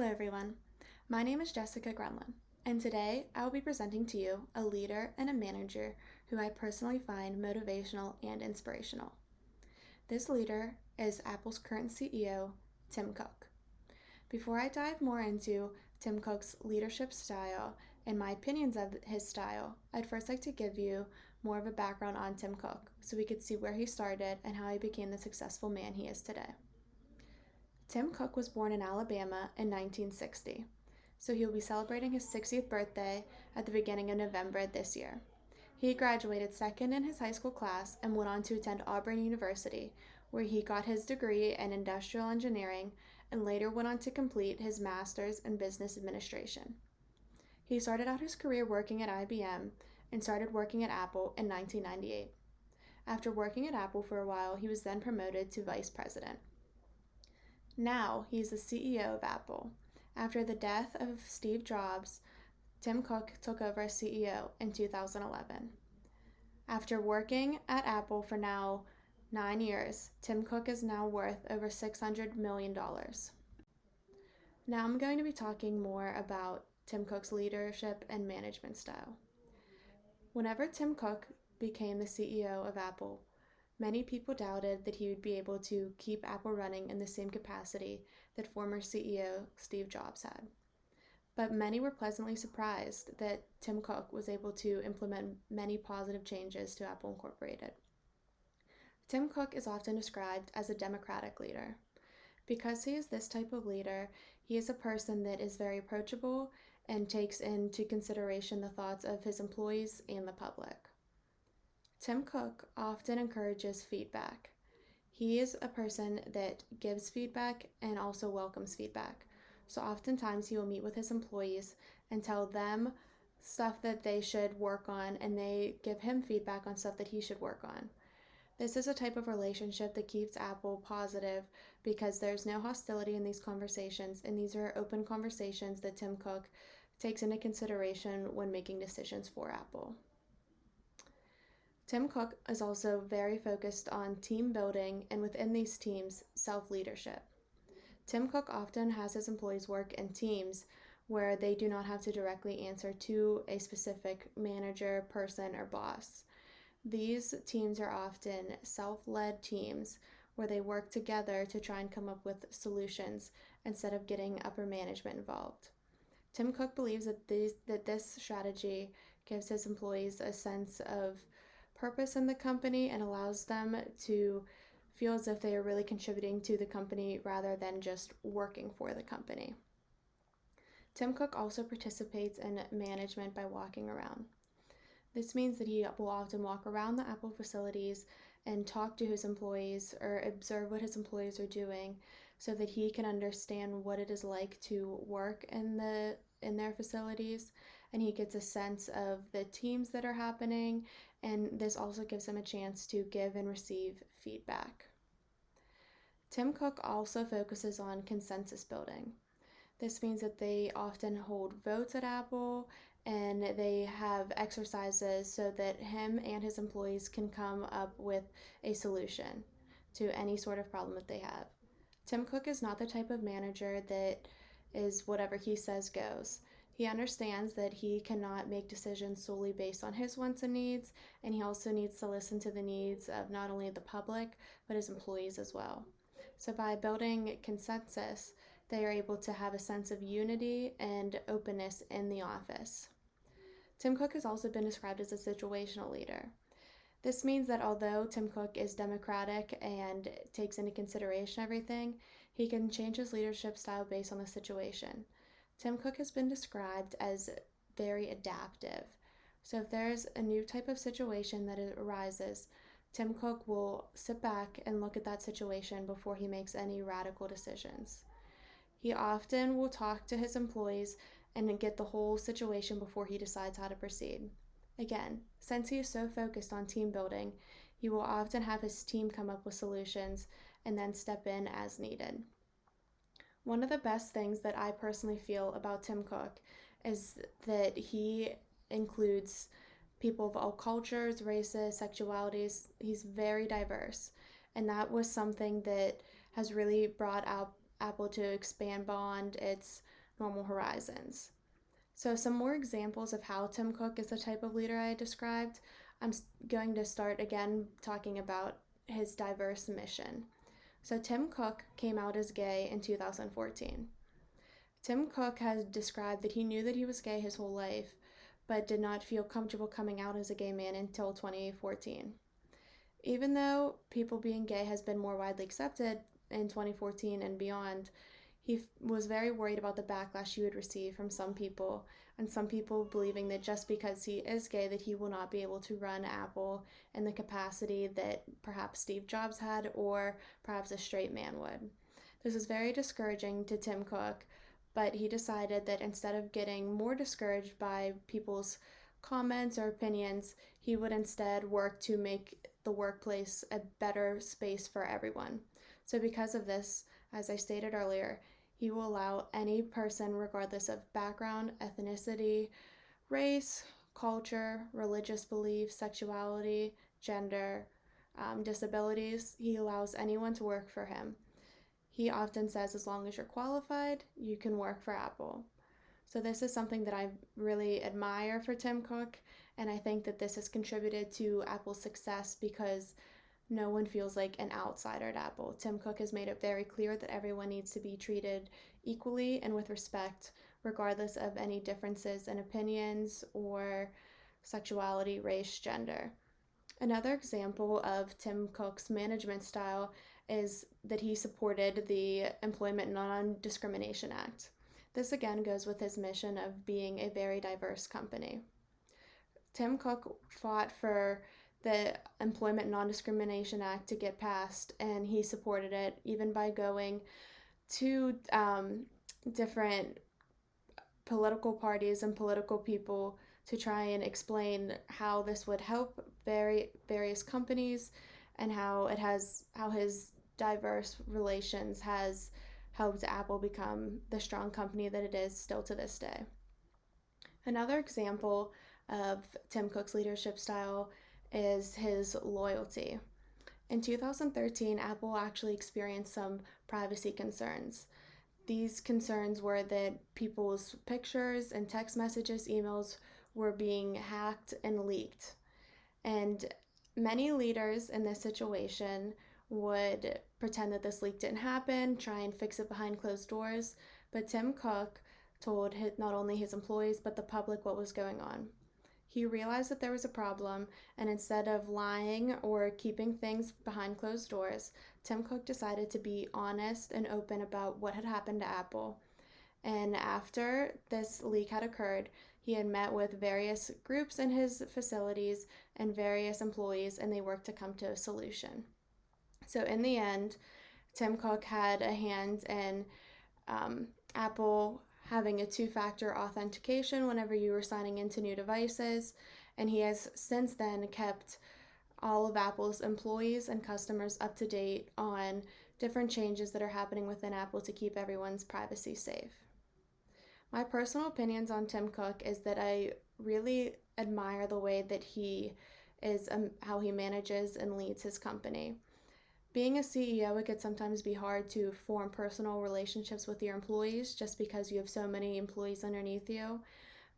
everyone. My name is Jessica Grunlin, and today I will be presenting to you a leader and a manager who I personally find motivational and inspirational. This leader is Apple's current CEO, Tim Cook. Before I dive more into Tim Cook's leadership style and my opinions of his style, I'd first like to give you more of a background on Tim Cook so we could see where he started and how he became the successful man he is today. Tim Cook was born in Alabama in 1960, so he will be celebrating his 60th birthday at the beginning of November this year. He graduated second in his high school class and went on to attend Auburn University, where he got his degree in industrial engineering and later went on to complete his master's in business administration. He started out his career working at IBM and started working at Apple in 1998. After working at Apple for a while, he was then promoted to vice president. Now he's the CEO of Apple. After the death of Steve Jobs, Tim Cook took over as CEO in 2011. After working at Apple for now 9 years, Tim Cook is now worth over $600 million. Now I'm going to be talking more about Tim Cook's leadership and management style. Whenever Tim Cook became the CEO of Apple, many people doubted that he would be able to keep Apple running in the same capacity that former CEO Steve Jobs had. But many were pleasantly surprised that Tim Cook was able to implement many positive changes to Apple Incorporated. Tim Cook is often described as a democratic leader. Because he is this type of leader, he is a person that is very approachable and takes into consideration the thoughts of his employees and the public. Tim Cook often encourages feedback. He is a person that gives feedback and also welcomes feedback. So oftentimes he will meet with his employees and tell them stuff that they should work on, and they give him feedback on stuff that he should work on. This is a type of relationship that keeps Apple positive because there's no hostility in these conversations, and these are open conversations that Tim Cook takes into consideration when making decisions for Apple. Tim Cook is also very focused on team building and within these teams, self-leadership. Tim Cook often has his employees work in teams where they do not have to directly answer to a specific manager, person, or boss. These teams are often self-led teams where they work together to try and come up with solutions instead of getting upper management involved. Tim Cook believes that this strategy gives his employees a sense of purpose in the company and allows them to feel as if they are really contributing to the company rather than just working for the company. Tim Cook also participates in management by walking around. This means that he will often walk around the Apple facilities and talk to his employees or observe what his employees are doing so that he can understand what it is like to work in their facilities, and he gets a sense of the teams that are happening, and this also gives him a chance to give and receive feedback. Tim Cook also focuses on consensus building. This means that they often hold votes at Apple and they have exercises so that him and his employees can come up with a solution to any sort of problem that they have. Tim Cook is not the type of manager that is whatever he says goes. He understands that he cannot make decisions solely based on his wants and needs, and he also needs to listen to the needs of not only the public, but his employees as well. So by building consensus, they are able to have a sense of unity and openness in the office. Tim Cook has also been described as a situational leader. This means that although Tim Cook is democratic and takes into consideration everything, he can change his leadership style based on the situation. Tim Cook has been described as very adaptive. So if there's a new type of situation that arises, Tim Cook will sit back and look at that situation before he makes any radical decisions. He often will talk to his employees and get the whole situation before he decides how to proceed. Again, since he is so focused on team building, he will often have his team come up with solutions and then step in as needed. One of the best things that I personally feel about Tim Cook is that he includes people of all cultures, races, sexualities. He's very diverse. And that was something that has really brought Apple to expand beyond its normal horizons. So, some more examples of how Tim Cook is the type of leader I described. I'm going to start again talking about his diverse mission. So, Tim Cook came out as gay in 2014. Tim Cook has described that he knew that he was gay his whole life, but did not feel comfortable coming out as a gay man until 2014. Even though people being gay has been more widely accepted in 2014 and beyond, he was very worried about the backlash he would receive from some people, and some people believing that just because he is gay that he will not be able to run Apple in the capacity that perhaps Steve Jobs had or perhaps a straight man would. This is very discouraging to Tim Cook, but he decided that instead of getting more discouraged by people's comments or opinions, he would instead work to make the workplace a better space for everyone. So because of this, as I stated earlier, he will allow any person, regardless of background, ethnicity, race, culture, religious belief, sexuality, gender, disabilities, he allows anyone to work for him. He often says, as long as you're qualified, you can work for Apple. So this is something that I really admire for Tim Cook, and I think that this has contributed to Apple's success because no one feels like an outsider at Apple. Tim Cook has made it very clear that everyone needs to be treated equally and with respect, regardless of any differences in opinions or sexuality, race, gender. Another example of Tim Cook's management style is that he supported the Employment Non-Discrimination Act. This again goes with his mission of being a very diverse company. Tim Cook fought for the Employment Non-Discrimination Act to get passed, and he supported it even by going to different political parties and political people to try and explain how this would help various companies and how his diverse relations has helped Apple become the strong company that it is still to this day. Another example of Tim Cook's leadership style is his loyalty. In 2013, Apple actually experienced some privacy concerns. These concerns were that people's pictures and text messages, emails were being hacked and leaked. And many leaders in this situation would pretend that this leak didn't happen, try and fix it behind closed doors. But Tim Cook told not only his employees but the public what was going on. He realized that there was a problem, and instead of lying or keeping things behind closed doors, Tim Cook decided to be honest and open about what had happened to Apple. And after this leak had occurred, he had met with various groups in his facilities and various employees, and they worked to come to a solution. So in the end, Tim Cook had a hand in Apple having a two-factor authentication whenever you were signing into new devices, and he has since then kept all of Apple's employees and customers up to date on different changes that are happening within Apple to keep everyone's privacy safe. My personal opinions on Tim Cook is that I really admire the way that he is, how he manages and leads his company. Being a CEO, it could sometimes be hard to form personal relationships with your employees just because you have so many employees underneath you.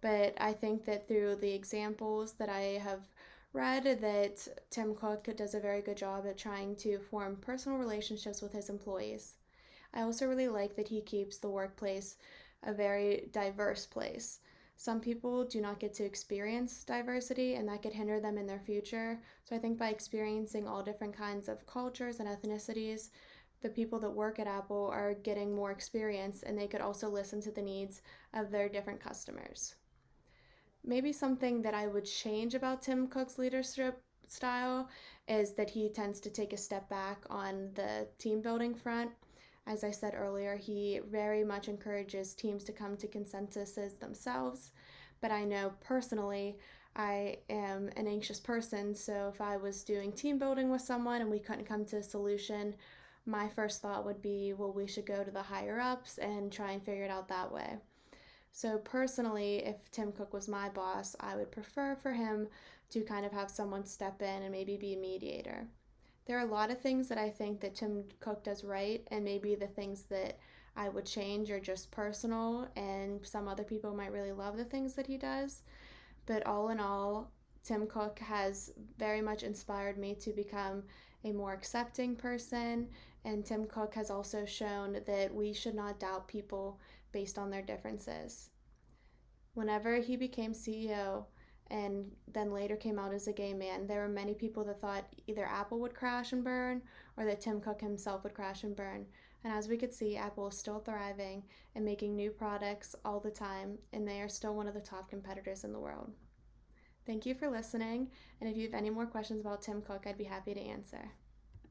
But I think that through the examples that I have read, that Tim Cook does a very good job at trying to form personal relationships with his employees. I also really like that he keeps the workplace a very diverse place. Some people do not get to experience diversity, and that could hinder them in their future. So I think by experiencing all different kinds of cultures and ethnicities, the people that work at Apple are getting more experience, and they could also listen to the needs of their different customers. Maybe something that I would change about Tim Cook's leadership style is that he tends to take a step back on the team building front. As I said earlier, he very much encourages teams to come to consensuses themselves. But I know personally, I am an anxious person, so if I was doing team building with someone and we couldn't come to a solution, my first thought would be, well, we should go to the higher ups and try and figure it out that way. So personally, if Tim Cook was my boss, I would prefer for him to kind of have someone step in and maybe be a mediator. There are a lot of things that I think that Tim Cook does right, and maybe the things that I would change or just personal, and some other people might really love the things that he does. But all in all, Tim Cook has very much inspired me to become a more accepting person, and Tim Cook has also shown that we should not doubt people based on their differences. Whenever he became CEO and then later came out as a gay man, there were many people that thought either Apple would crash and burn or that Tim Cook himself would crash and burn. And as we could see, Apple is still thriving and making new products all the time, and they are still one of the top competitors in the world. Thank you for listening, and if you have any more questions about Tim Cook, I'd be happy to answer.